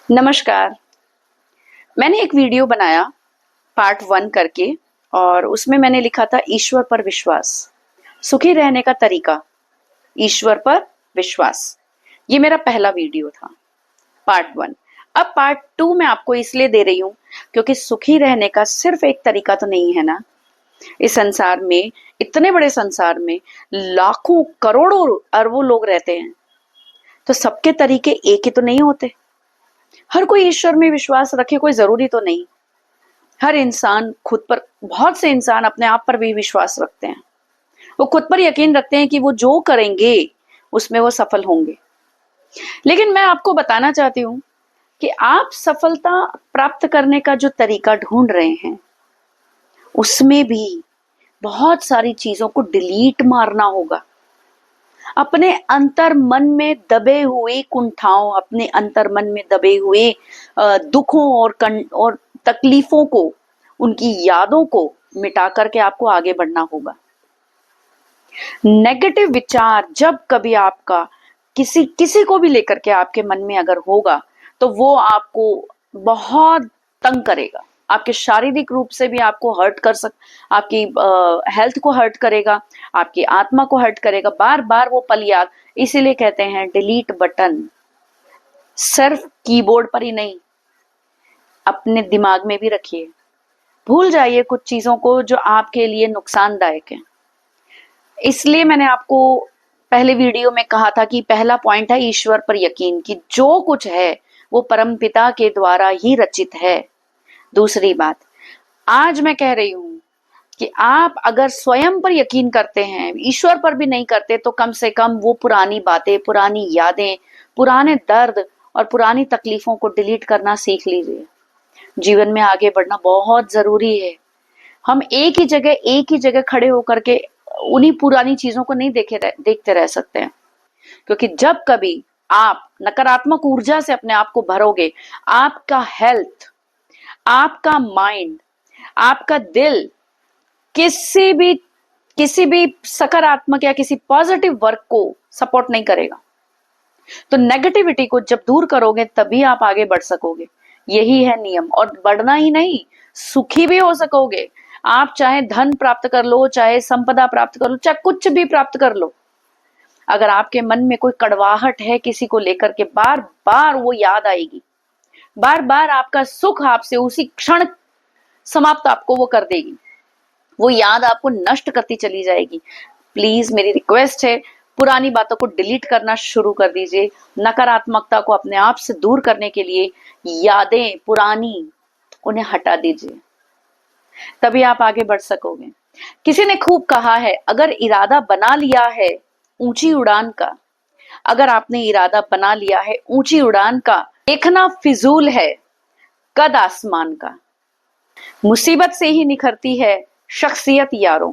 नमस्कार। मैंने एक वीडियो बनाया पार्ट 1 करके और उसमें मैंने लिखा था ईश्वर पर विश्वास, सुखी रहने का तरीका, ईश्वर पर विश्वास। ये मेरा पहला वीडियो था, पार्ट 1। अब पार्ट 2 मैं आपको इसलिए दे रही हूँ क्योंकि सुखी रहने का सिर्फ एक तरीका तो नहीं है ना। इस संसार में, इतने बड़े संसार में लाखों करोड़ों अरबों लोग रहते हैं, तो सबके तरीके एक ही तो नहीं होते। हर कोई ईश्वर में विश्वास रखे कोई जरूरी तो नहीं। हर इंसान खुद पर, बहुत से इंसान अपने आप पर भी विश्वास रखते हैं। वो खुद पर यकीन रखते हैं कि वो जो करेंगे उसमें वो सफल होंगे। लेकिन मैं आपको बताना चाहती हूँ कि आप सफलता प्राप्त करने का जो तरीका ढूंढ रहे हैं उसमें भी बहुत सारी चीजों को डिलीट मारना होगा। अपने अंतर मन में दबे हुए कुंठाओं, अपने अंतर मन में दबे हुए दुखों और तकलीफों को, उनकी यादों को मिटा करके आपको आगे बढ़ना होगा। नेगेटिव विचार जब कभी आपका किसी को भी लेकर के आपके मन में अगर होगा तो वो आपको बहुत तंग करेगा। आपके शारीरिक रूप से भी आपको आपकी हेल्थ को हर्ट करेगा, आपकी आत्मा को हर्ट करेगा। बार बार वो पल याद, इसीलिए कहते हैं डिलीट बटन सिर्फ कीबोर्ड पर ही नहीं, अपने दिमाग में भी रखिए। भूल जाइए कुछ चीजों को जो आपके लिए नुकसानदायक है। इसलिए मैंने आपको पहले वीडियो में कहा था कि पहला पॉइंट है ईश्वर पर यकीन, कि जो कुछ है वो परमपिता के द्वारा ही रचित है। दूसरी बात, आज मैं कह रही हूं कि आप अगर स्वयं पर यकीन करते हैं, ईश्वर पर भी नहीं करते, तो कम से कम वो पुरानी बातें, पुरानी यादें, पुराने दर्द और पुरानी तकलीफों को डिलीट करना सीख लीजिए। जीवन में आगे बढ़ना बहुत जरूरी है। हम एक ही जगह खड़े होकर के उन्हीं पुरानी चीजों को नहीं देखते रह सकते हैं। क्योंकि जब कभी आप नकारात्मक ऊर्जा से अपने आप को भरोगे, आपका हेल्थ, आपका माइंड, आपका दिल किसी भी सकारात्मक या किसी पॉजिटिव वर्क को सपोर्ट नहीं करेगा। तो नेगेटिविटी को जब दूर करोगे तभी आप आगे बढ़ सकोगे। यही है नियम। और बढ़ना ही नहीं, सुखी भी हो सकोगे। आप चाहे धन प्राप्त कर लो, चाहे संपदा प्राप्त कर लो, चाहे कुछ भी प्राप्त कर लो, अगर आपके मन में कोई कड़वाहट है किसी को लेकर के, बार बार वो याद आएगी। बार बार आपका सुख आपसे उसी क्षण समाप्त आपको वो कर देगी। वो याद आपको नष्ट करती चली जाएगी। प्लीज मेरी रिक्वेस्ट है, पुरानी बातों को डिलीट करना शुरू कर दीजिए। नकारात्मकता को अपने आप से दूर करने के लिए यादें पुरानी, उन्हें हटा दीजिए, तभी आप आगे बढ़ सकोगे। किसी ने खूब कहा है, अगर इरादा बना लिया है ऊंची उड़ान का, अगर आपने इरादा बना लिया है ऊंची उड़ान का, देखना फिजूल है कद आसमान का। मुसीबत से ही निखरती है शख्सियत यारों,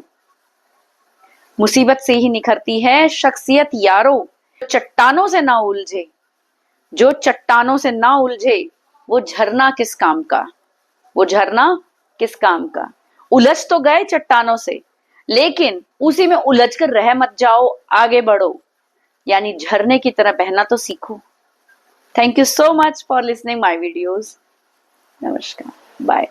मुसीबत से ही निखरती है शख्सियत यारों। चट्टानों से ना उलझे, जो चट्टानों से ना उलझे, वो झरना किस काम का, वो झरना किस काम का। उलझ तो गए चट्टानों से, लेकिन उसी में उलझ कर रह मत जाओ, आगे बढ़ो, यानी झरने की तरह बहना तो सीखो। Thank you so much for listening my videos. नमस्कार, बाय।